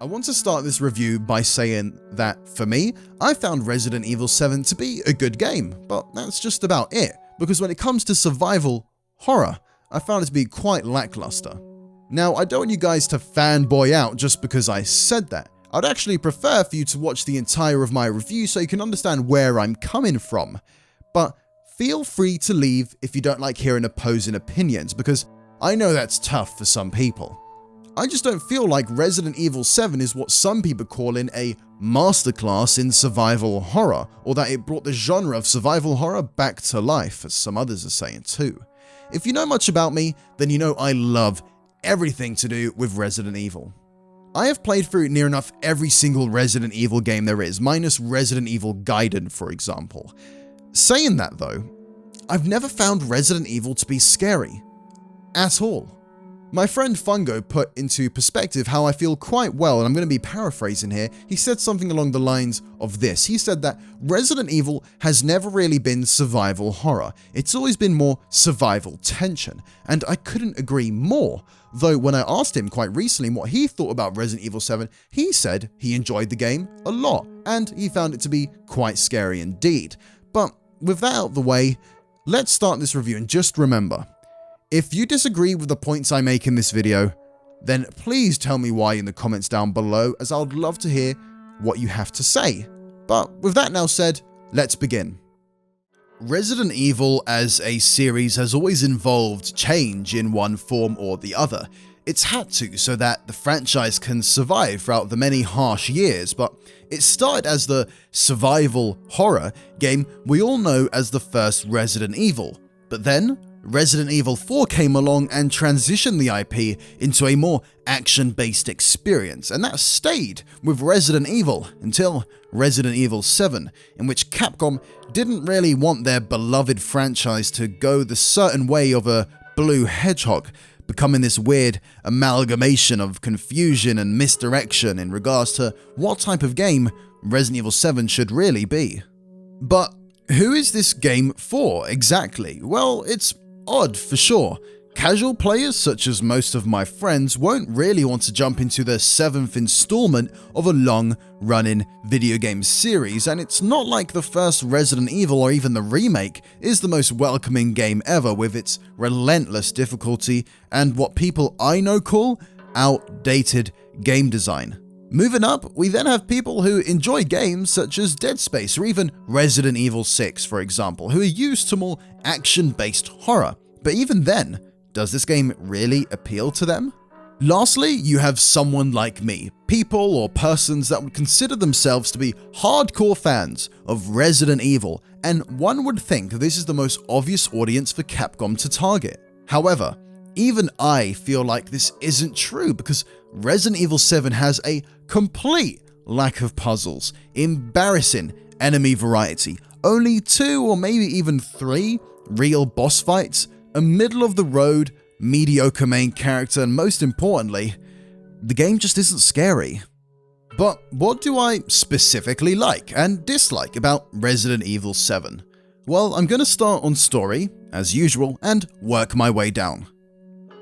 I want to start this review by saying that, for me, I found Resident Evil 7 to be a good game, but that's just about it, because when it comes to survival horror, I found it to be quite lackluster. Now, I don't want you guys to fanboy out just because I said that. I'd actually prefer for you to watch the entire of my review so you can understand where I'm coming from, but feel free to leave if you don't like hearing opposing opinions, because I know that's tough for some people. I just don't feel like Resident Evil 7 is what some people call in a masterclass in survival horror, or that it brought the genre of survival horror back to life, as some others are saying too. If you know much about me, then you know I love everything to do with Resident Evil. I have played through near enough every single Resident Evil game there is, minus Resident Evil Gaiden, for example. Saying that though, I've never found Resident Evil to be scary. At all. My friend Fungo put into perspective how I feel quite well, and I'm going to be paraphrasing here. He said something along the lines of this. He said that Resident Evil has never really been survival horror. It's always been more survival tension, and I couldn't agree more. Though when I asked him quite recently what he thought about Resident Evil 7, he said he enjoyed the game a lot, and he found it to be quite scary indeed. But with that out of the way, let's start this review, and just remember, if you disagree with the points I make in this video, then please tell me why in the comments down below, as I would love to hear what you have to say. But with that now said, let's begin. Resident Evil as a series has always involved change in one form or the other. It's had to so that the franchise can survive throughout the many harsh years, but it started as the survival horror game we all know as the first Resident Evil. But then, Resident Evil 4 came along and transitioned the IP into a more action-based experience, and that stayed with Resident Evil until Resident Evil 7, in which Capcom didn't really want their beloved franchise to go the certain way of a blue hedgehog, becoming this weird amalgamation of confusion and misdirection in regards to what type of game Resident Evil 7 should really be. But who is this game for exactly? Well, it's odd for sure. Casual players such as most of my friends won't really want to jump into the 7th installment of a long-running video game series, and it's not like the first Resident Evil or even the remake is the most welcoming game ever, with its relentless difficulty and what people I know call outdated game design. Moving up, we then have people who enjoy games such as Dead Space or even Resident Evil 6, for example, who are used to more action-based horror. But even then, does this game really appeal to them? Lastly, you have someone like me, people or persons that would consider themselves to be hardcore fans of Resident Evil, and one would think this is the most obvious audience for Capcom to target. However, even I feel like this isn't true, because Resident Evil 7 has a complete lack of puzzles, embarrassing enemy variety, only 2 or maybe even 3 real boss fights, a middle-of-the-road, mediocre main character, and most importantly, the game just isn't scary. But what do I specifically like and dislike about Resident Evil 7? Well, I'm going to start on story, as usual, and work my way down.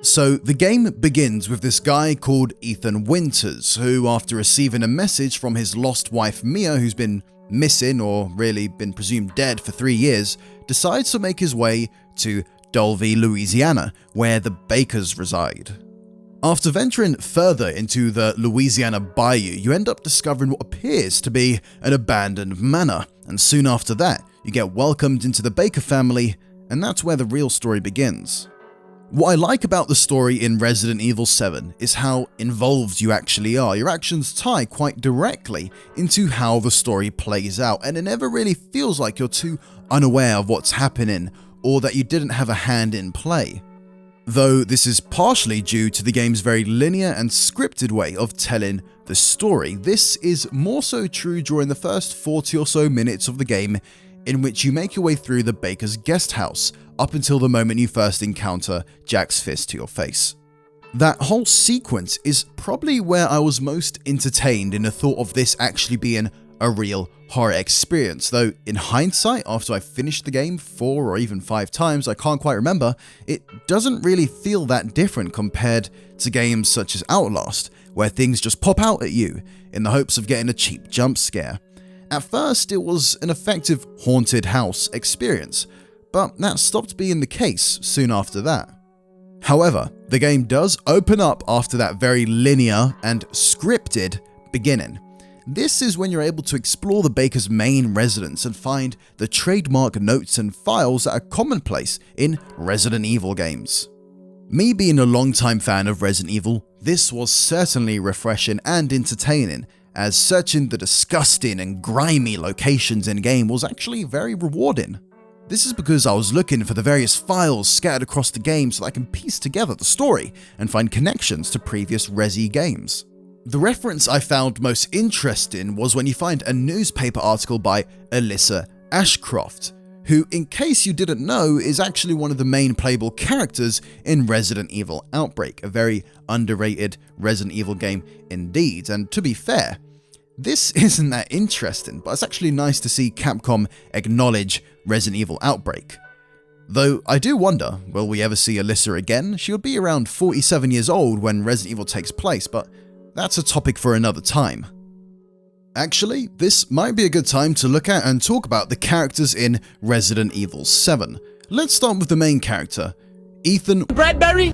So the game begins with this guy called Ethan Winters, who, after receiving a message from his lost wife Mia, who's been missing or really been presumed dead for 3 years, decides to make his way to Dolby, Louisiana, where the Bakers reside. After venturing further into the Louisiana bayou, you end up discovering what appears to be an abandoned manor, and soon after that, you get welcomed into the Baker family, and that's where the real story begins. What I like about the story in Resident Evil 7 is how involved you actually are. Your actions tie quite directly into how the story plays out, and it never really feels like you're too unaware of what's happening or that you didn't have a hand in play. Though this is partially due to the game's very linear and scripted way of telling the story, this is more so true during the first 40 or so minutes of the game, in which you make your way through the Baker's guest house up until the moment you first encounter Jack's fist to your face. That whole sequence is probably where I was most entertained in the thought of this actually being a real horror experience, though in hindsight, after I finished the game 4 or even 5 times, I can't quite remember, it doesn't really feel that different compared to games such as Outlast, where things just pop out at you in the hopes of getting a cheap jump scare. At first, it was an effective haunted house experience, but that stopped being the case soon after that. However, the game does open up after that very linear and scripted beginning. This is when you're able to explore the Baker's main residence and find the trademark notes and files that are commonplace in Resident Evil games. Me being a longtime fan of Resident Evil, this was certainly refreshing and entertaining, as searching the disgusting and grimy locations in-game was actually very rewarding. This is because I was looking for the various files scattered across the game so that I can piece together the story and find connections to previous Resi games. The reference I found most interesting was when you find a newspaper article by Alyssa Ashcroft, who, in case you didn't know, is actually one of the main playable characters in Resident Evil Outbreak, a very underrated Resident Evil game indeed. And to be fair, this isn't that interesting, but it's actually nice to see Capcom acknowledge Resident Evil Outbreak. Though I do wonder, will we ever see Alyssa again? She would be around 47 years old when Resident Evil takes place, but that's a topic for another time. Actually, this might be a good time to look at and talk about the characters in Resident Evil 7. Let's start with the main character, Ethan Bradbury?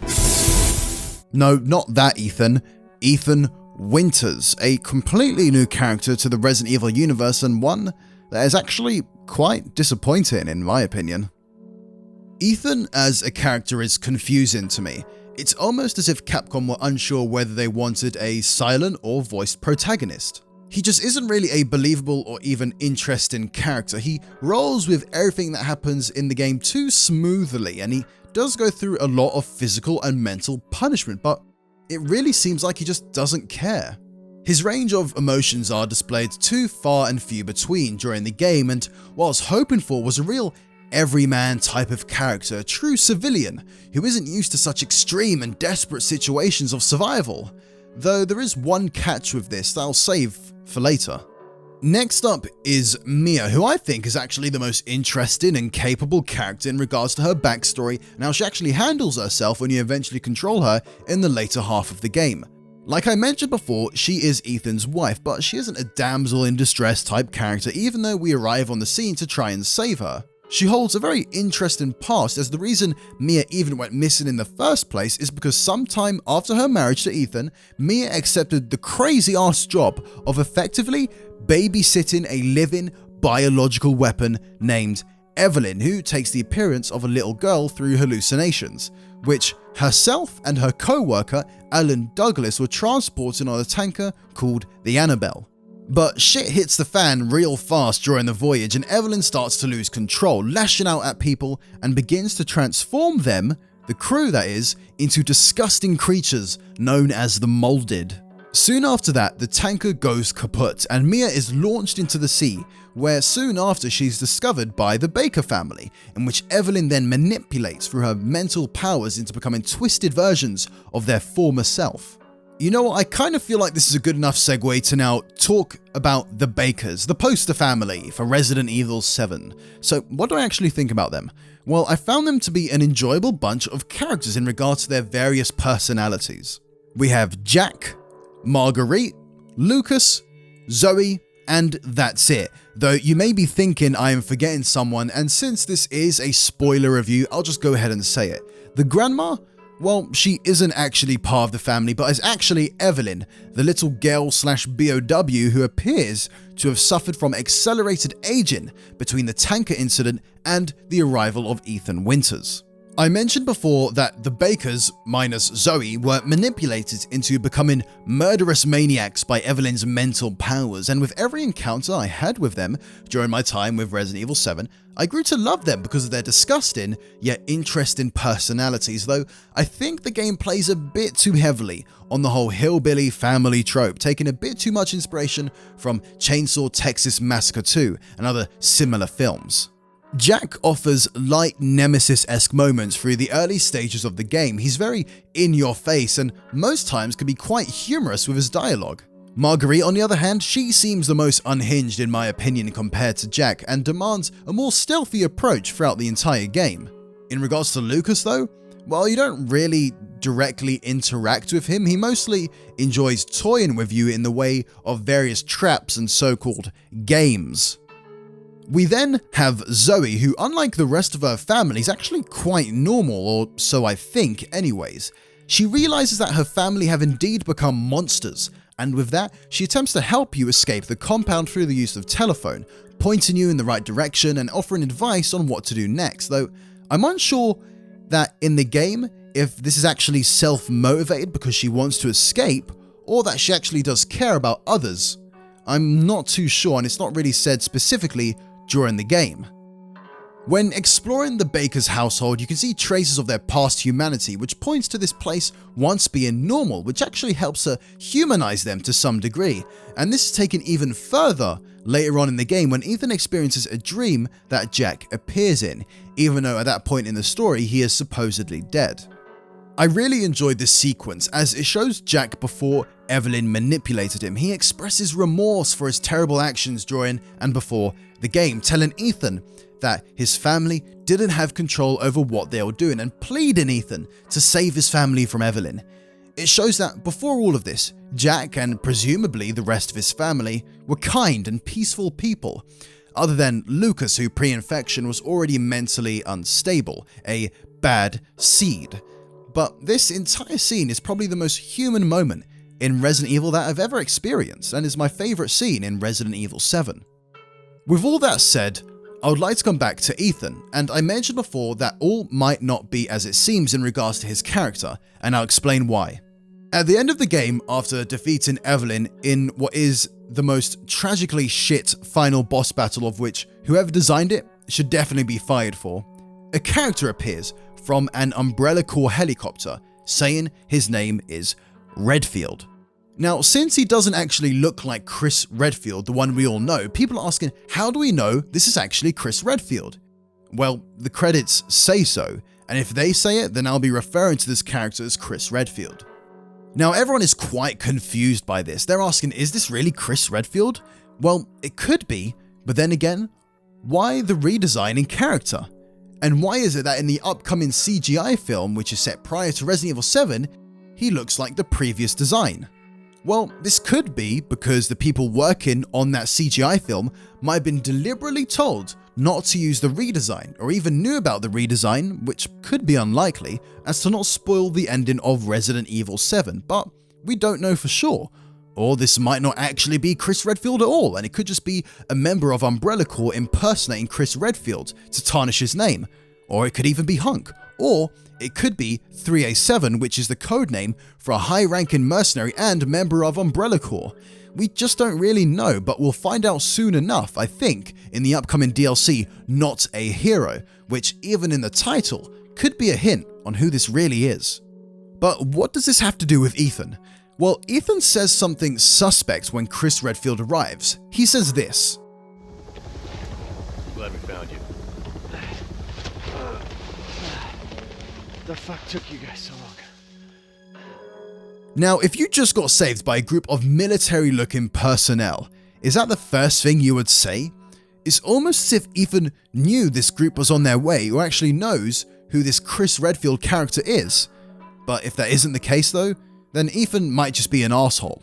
No, not that Ethan. Ethan Winters, a completely new character to the Resident Evil universe and one that is actually quite disappointing in my opinion. Ethan as a character is confusing to me. It's almost as if Capcom were unsure whether they wanted a silent or voiced protagonist. He just isn't really a believable or even interesting character. He rolls with everything that happens in the game too smoothly, and he does go through a lot of physical and mental punishment, but it really seems like he just doesn't care. His range of emotions are displayed too far and few between during the game, and what I was hoping for was a real everyman type of character, a true civilian who isn't used to such extreme and desperate situations of survival. Though there is one catch with this that I'll save for later. Next up is Mia, who I think is actually the most interesting and capable character in regards to her backstory and how she actually handles herself when you eventually control her in the later half of the game. Like I mentioned before, she is Ethan's wife, but she isn't a damsel in distress type character even though we arrive on the scene to try and save her. She holds a very interesting past, as the reason Mia even went missing in the first place is because sometime after her marriage to Ethan, Mia accepted the crazy ass job of effectively babysitting a living biological weapon named Evelyn, who takes the appearance of a little girl through hallucinations, which herself and her co-worker Alan Douglas were transporting on a tanker called the Annabelle. But shit hits the fan real fast during the voyage and Evelyn starts to lose control, lashing out at people and begins to transform them, the crew that is, into disgusting creatures known as the Molded. Soon after that, the tanker goes kaput and Mia is launched into the sea, where soon after she's discovered by the Baker family, in which Evelyn then manipulates through her mental powers into becoming twisted versions of their former self. You know what, I kind of feel like this is a good enough segue to now talk about the Bakers, the poster family for Resident Evil 7. So what do I actually think about them? Well, I found them to be an enjoyable bunch of characters in regards to their various personalities. We have Jack, Marguerite, Lucas, Zoe, and that's it. Though you may be thinking I am forgetting someone, and since this is a spoiler review, I'll just go ahead and say it. The grandma? Well, she isn't actually part of the family, but is actually Evelyn, the little girl / BOW who appears to have suffered from accelerated aging between the tanker incident and the arrival of Ethan Winters. I mentioned before that the Bakers, minus Zoe, were manipulated into becoming murderous maniacs by Evelyn's mental powers, and with every encounter I had with them during my time with Resident Evil 7, I grew to love them because of their disgusting yet interesting personalities, though I think the game plays a bit too heavily on the whole hillbilly family trope, taking a bit too much inspiration from Chainsaw Texas Massacre 2 and other similar films. Jack offers light Nemesis-esque moments through the early stages of the game. He's very in-your-face and most times can be quite humorous with his dialogue. Marguerite, on the other hand, she seems the most unhinged in my opinion compared to Jack and demands a more stealthy approach throughout the entire game. In regards to Lucas though, well, you don't really directly interact with him. He mostly enjoys toying with you in the way of various traps and so-called games. We then have Zoe, who unlike the rest of her family is actually quite normal, or so I think anyways. She realizes that her family have indeed become monsters, and with that, she attempts to help you escape the compound through the use of telephone, pointing you in the right direction and offering advice on what to do next, though I'm unsure that in the game if this is actually self-motivated because she wants to escape, or that she actually does care about others. I'm not too sure, and it's not really said specifically during the game. When exploring the Baker's household, you can see traces of their past humanity, which points to this place once being normal, which actually helps her humanize them to some degree. And this is taken even further later on in the game when Ethan experiences a dream that Jack appears in, even though at that point in the story he is supposedly dead. I really enjoyed this sequence as it shows Jack before Evelyn manipulated him. He expresses remorse for his terrible actions during and before the game, telling Ethan that his family didn't have control over what they were doing and pleading Ethan to save his family from Evelyn. It shows that before all of this, Jack and presumably the rest of his family were kind and peaceful people, other than Lucas, who pre-infection was already mentally unstable, a bad seed. But this entire scene is probably the most human moment in Resident Evil that I've ever experienced, and is my favourite scene in Resident Evil 7. With all that said, I would like to come back to Ethan, and I mentioned before that all might not be as it seems in regards to his character, and I'll explain why. At the end of the game, after defeating Evelyn in what is the most tragically shit final boss battle of which whoever designed it should definitely be fired for, a character appears from an Umbrella Corps helicopter saying his name is Redfield. Now, since he doesn't actually look like Chris Redfield, the one we all know, people are asking, how do we know this is actually Chris Redfield? Well, the credits say so, and if they say it, then I'll be referring to this character as Chris Redfield. Now, everyone is quite confused by this. They're asking, is this really Chris Redfield? Well, it could be, but then again, why the redesign in character? And why is it that in the upcoming CGI film, which is set prior to Resident Evil 7, he looks like the previous design? Well, this could be because the people working on that CGI film might have been deliberately told not to use the redesign, or even knew about the redesign, which could be unlikely, as to not spoil the ending of Resident Evil 7, but we don't know for sure. Or this might not actually be Chris Redfield at all, and it could just be a member of Umbrella Corps impersonating Chris Redfield to tarnish his name. Or it could even be Hunk. Or it could be 3A7, which is the code name for a high-ranking mercenary and member of Umbrella Corps. We just don't really know, but we'll find out soon enough, I think, in the upcoming DLC, Not a Hero, which even in the title could be a hint on who this really is. But what does this have to do with Ethan? Well, Ethan says something suspect when Chris Redfield arrives. He says this. Glad we found you. The fuck took you guys so long? Now, if you just got saved by a group of military-looking personnel, is that the first thing you would say? It's almost as if Ethan knew this group was on their way, or actually knows who this Chris Redfield character is. But if that isn't the case though, then Ethan might just be an asshole.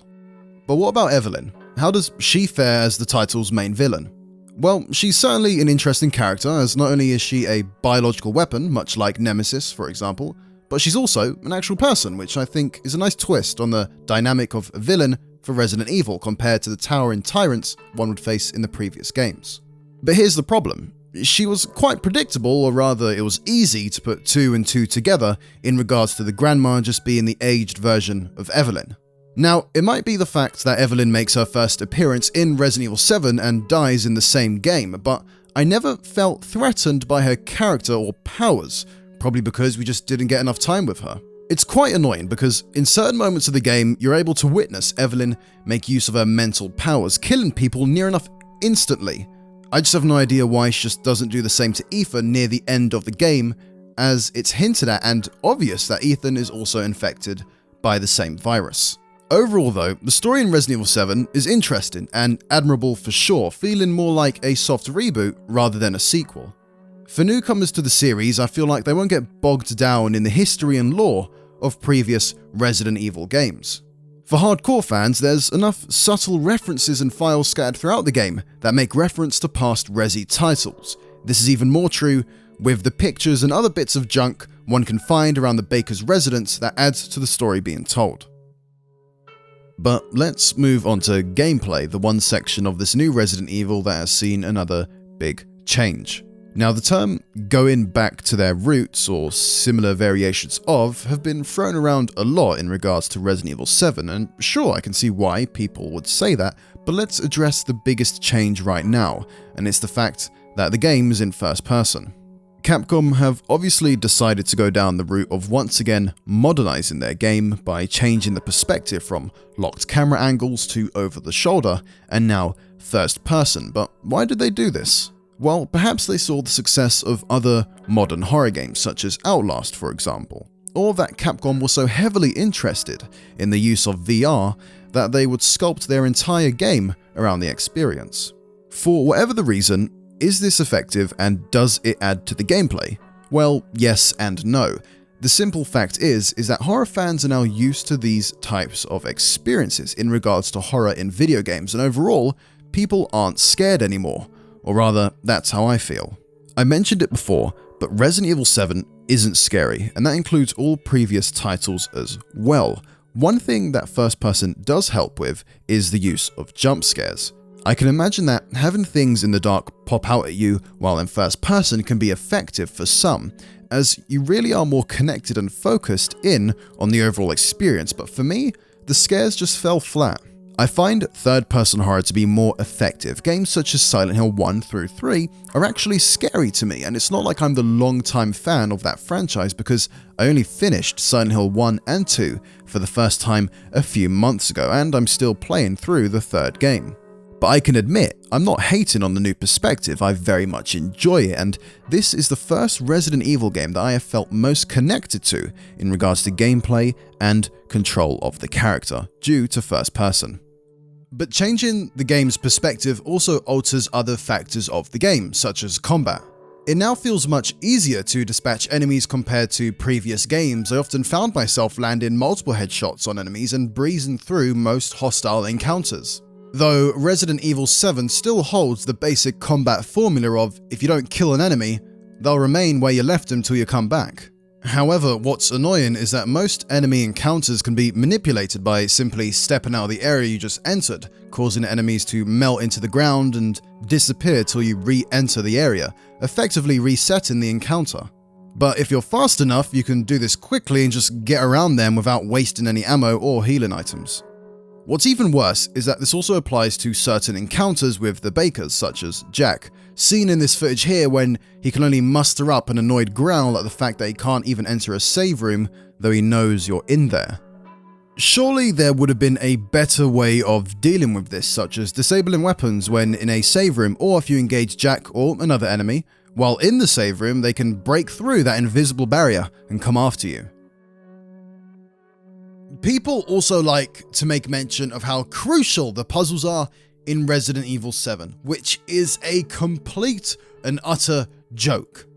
But what about Evelyn? How does she fare as the title's main villain? Well, she's certainly an interesting character, as not only is she a biological weapon, much like Nemesis for example, but she's also an actual person, which I think is a nice twist on the dynamic of a villain for Resident Evil compared to the towering tyrants one would face in the previous games. But here's the problem. She was quite predictable, or rather it was easy to put two and two together in regards to the grandma just being the aged version of Evelyn. Now, it might be the fact that Evelyn makes her first appearance in Resident Evil 7 and dies in the same game, but I never felt threatened by her character or powers, probably because we just didn't get enough time with her. It's quite annoying because in certain moments of the game, you're able to witness Evelyn make use of her mental powers, killing people near enough instantly. I just have no idea why she just doesn't do the same to Ethan near the end of the game, as it's hinted at and obvious that Ethan is also infected by the same virus. Overall though, the story in Resident Evil 7 is interesting and admirable for sure, feeling more like a soft reboot rather than a sequel. For newcomers to the series, I feel like they won't get bogged down in the history and lore, of previous Resident Evil games. For hardcore fans, there's enough subtle references and files scattered throughout the game that make reference to past Resi titles. This is even more true with the pictures and other bits of junk one can find around the Baker's residence that adds to the story being told. But let's move on to gameplay, the one section of this new Resident Evil that has seen another big change. Now, the term going back to their roots or similar variations of have been thrown around a lot in regards to Resident Evil 7, and sure, I can see why people would say that, but let's address the biggest change right now, and it's the fact that the game is in first person. Capcom have obviously decided to go down the route of once again modernizing their game by changing the perspective from locked camera angles to over the shoulder, and now first person. But why did they do this? Well, perhaps they saw the success of other modern horror games such as Outlast, for example, or that Capcom was so heavily interested in the use of VR that they would sculpt their entire game around the experience. For whatever the reason, is this effective and does it add to the gameplay? Well, yes and no. The simple fact is that horror fans are now used to these types of experiences in regards to horror in video games, and overall, people aren't scared anymore. Or rather, that's how I feel. I mentioned it before, but Resident Evil 7 isn't scary, and that includes all previous titles as well. One thing that first person does help with is the use of jump scares. I can imagine that having things in the dark pop out at you while in first person can be effective for some, as you really are more connected and focused in on the overall experience, but for me, the scares just fell flat. I find third-person horror to be more effective. Games such as Silent Hill 1 through 3 are actually scary to me, and it's not like I'm the long-time fan of that franchise because I only finished Silent Hill 1 and 2 for the first time a few months ago, and I'm still playing through the third game. But I can admit, I'm not hating on the new perspective, I very much enjoy it, and this is the first Resident Evil game that I have felt most connected to in regards to gameplay and control of the character, due to first person. But changing the game's perspective also alters other factors of the game, such as combat. It now feels much easier to dispatch enemies compared to previous games. I often found myself landing multiple headshots on enemies and breezing through most hostile encounters. Though Resident Evil 7 still holds the basic combat formula of if you don't kill an enemy, they'll remain where you left them till you come back. However, what's annoying is that most enemy encounters can be manipulated by simply stepping out of the area you just entered, causing enemies to melt into the ground and disappear till you re-enter the area, effectively resetting the encounter. But if you're fast enough, you can do this quickly and just get around them without wasting any ammo or healing items. What's even worse is that this also applies to certain encounters with the Bakers, such as Jack, seen in this footage here when he can only muster up an annoyed growl at the fact that he can't even enter a save room, though he knows you're in there. Surely there would have been a better way of dealing with this, such as disabling weapons when in a save room, or if you engage Jack or another enemy, while in the save room they can break through that invisible barrier and come after you. People also like to make mention of how crucial the puzzles are in Resident Evil 7, which is a complete and utter joke.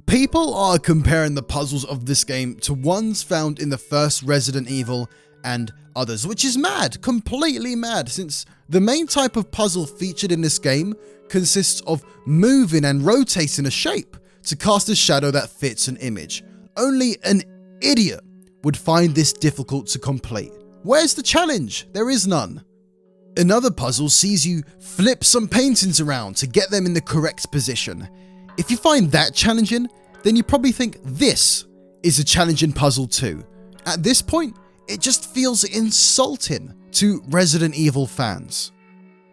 People are comparing the puzzles of this game to ones found in the first Resident Evil and others, which is mad, completely mad, since the main type of puzzle featured in this game consists of moving and rotating a shape to cast a shadow that fits an image. Only an idiot would find this difficult to complete. Where's the challenge? There is none. Another puzzle sees you flip some paintings around to get them in the correct position. If you find that challenging, then you probably think this is a challenging puzzle too. At this point, it just feels insulting to Resident Evil fans.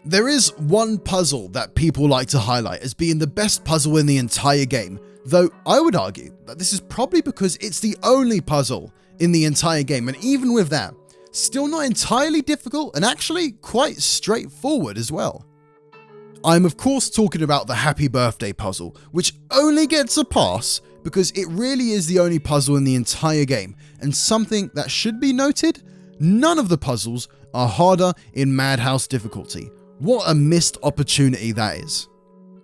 There is one puzzle that people like to highlight as being the best puzzle in the entire game, though I would argue that this is probably because it's the only puzzle in the entire game, and even with that, still not entirely difficult and actually quite straightforward as well. I'm of course talking about the Happy Birthday puzzle, which only gets a pass because it really is the only puzzle in the entire game, and something that should be noted, none of the puzzles are harder in Madhouse difficulty. What a missed opportunity that is.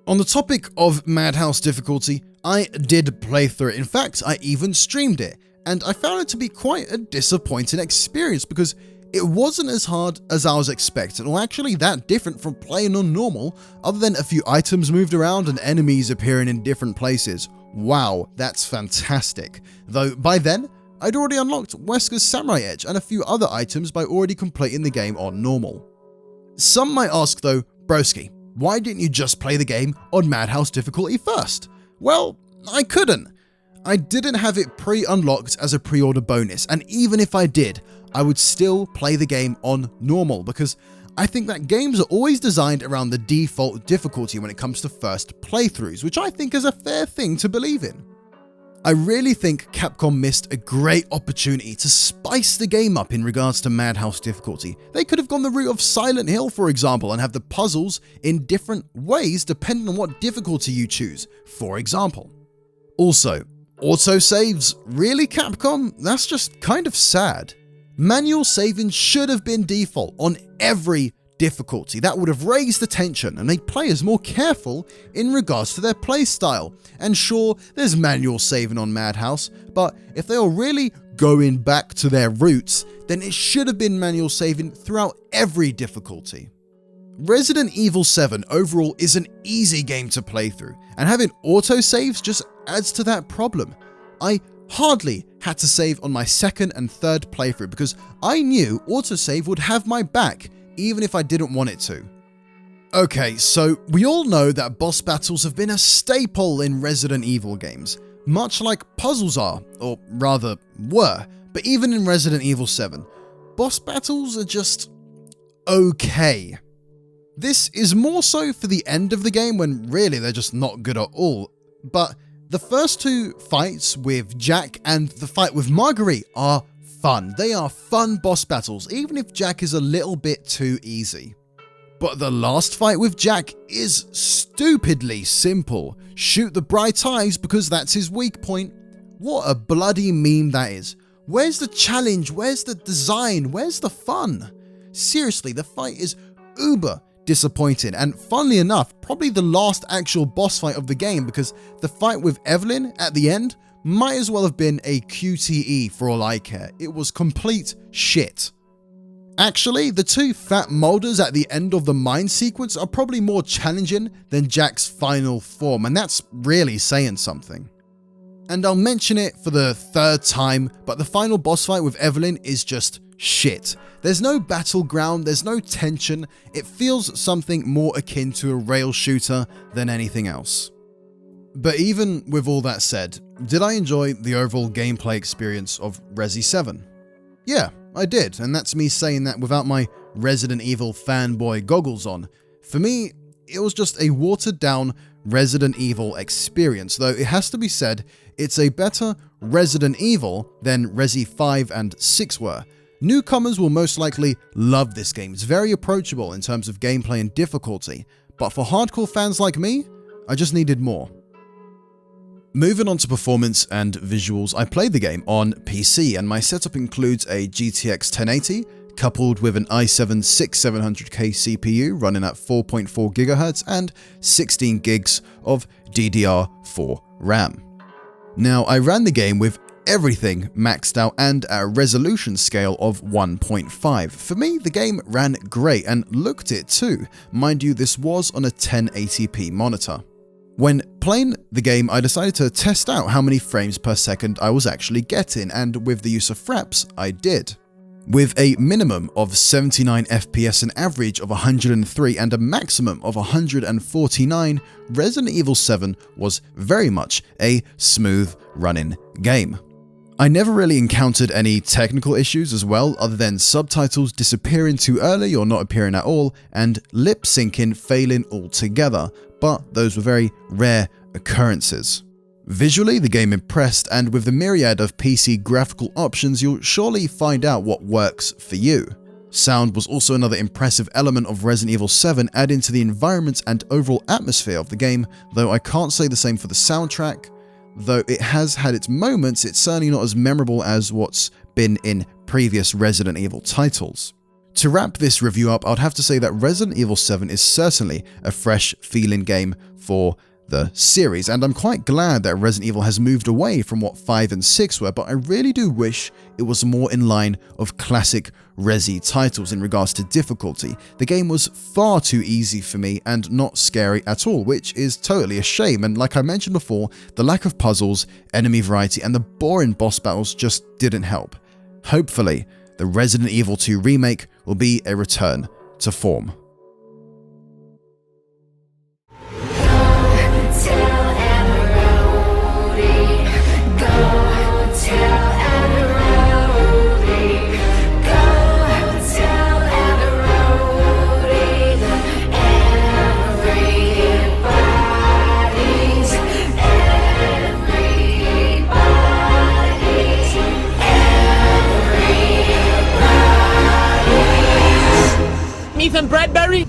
On the topic of Madhouse difficulty, I did play through it. In fact, I even streamed it. and I found it to be quite a disappointing experience because it wasn't as hard as I was expecting, or actually that different from playing on normal, other than a few items moved around and enemies appearing in different places. Wow, that's fantastic. Though by then, I'd already unlocked Wesker's Samurai Edge and a few other items by already completing the game on normal. Some might ask though, broski, why didn't you just play the game on Madhouse difficulty first? Well, I couldn't. I didn't have it pre-unlocked as a pre-order bonus, and even if I did, I would still play the game on normal because I think that games are always designed around the default difficulty when it comes to first playthroughs, which I think is a fair thing to believe in. I really think Capcom missed a great opportunity to spice the game up in regards to Madhouse difficulty. They could have gone the route of Silent Hill, for example, and have the puzzles in different ways depending on what difficulty you choose, for example. Also, autosaves? Really, Capcom? That's just kind of sad. Manual saving should have been default on every difficulty. That would have raised the tension and made players more careful in regards to their playstyle. And sure, there's manual saving on Madhouse, but if they are really going back to their roots, then it should have been manual saving throughout every difficulty. Resident Evil 7 overall is an easy game to play through, and having autosaves just adds to that problem. I hardly had to save on my second and third playthrough because I knew autosave would have my back even if I didn't want it to. Okay, so we all know that boss battles have been a staple in Resident Evil games, much like puzzles are, or rather were, but even in Resident Evil 7, boss battles are just okay. This is more so for the end of the game when really they're just not good at all, but the first two fights with Jack and the fight with Marguerite are fun. They are fun boss battles, even if Jack is a little bit too easy. But the last fight with Jack is stupidly simple. Shoot the bright eyes because that's his weak point. What a bloody meme that is. Where's the challenge? Where's the design? Where's the fun? Seriously, the fight is uber disappointing, and funnily enough, probably the last actual boss fight of the game because the fight with Evelyn at the end might as well have been a QTE for all I care. It was complete shit. Actually, the two fat moulders at the end of the mine sequence are probably more challenging than Jack's final form, and that's really saying something. And I'll mention it for the third time, but the final boss fight with Evelyn is just shit. There's no battleground, there's no tension, it feels something more akin to a rail shooter than anything else. But even with all that said, did I enjoy the overall gameplay experience of Resi 7? Yeah, I did, and that's me saying that without my Resident Evil fanboy goggles on. For me, it was just a watered down Resident Evil experience, though it has to be said, it's a better Resident Evil than Resi 5 and 6 were. Newcomers will most likely love this game. It's very approachable in terms of gameplay and difficulty, but for hardcore fans like me, I just needed more. Moving on to performance and visuals, I played the game on PC and my setup includes a GTX 1080 coupled with an i7-6700K CPU running at 4.4 GHz and 16 gigs of DDR4 RAM. Now, I ran the game with everything maxed out and at a resolution scale of 1.5. For me, the game ran great and looked it too. Mind you, this was on a 1080p monitor. When playing the game, I decided to test out how many frames per second I was actually getting, and with the use of fraps, I did. With a minimum of 79 FPS, an average of 103 and a maximum of 149, Resident Evil 7 was very much a smooth running game. I never really encountered any technical issues as well, other than subtitles disappearing too early or not appearing at all, and lip syncing failing altogether, but those were very rare occurrences. Visually, the game impressed, and with the myriad of PC graphical options, you'll surely find out what works for you. Sound was also another impressive element of Resident Evil 7, adding to the environment and overall atmosphere of the game, though I can't say the same for the soundtrack. Though it has had its moments, it's certainly not as memorable as what's been in previous Resident Evil titles. To wrap this review up, I'd have to say that Resident Evil 7 is certainly a fresh feeling game for the series, and I'm quite glad that Resident Evil has moved away from what 5 and 6 were, but I really do wish it was more in line of classic Resi titles in regards to difficulty. The game was far too easy for me and not scary at all, which is totally a shame, and like I mentioned before, the lack of puzzles, enemy variety, and the boring boss battles just didn't help. Hopefully, the Resident Evil 2 remake will be a return to form. Ethan Bradbury?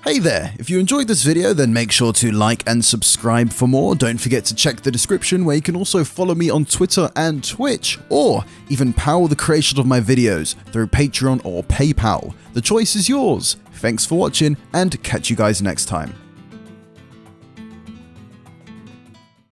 Hey there, if you enjoyed this video then make sure to like and subscribe for more. Don't forget to check the description where you can also follow me on Twitter and Twitch, or even power the creation of my videos through Patreon or PayPal. The choice is yours. Thanks for watching and catch you guys next time.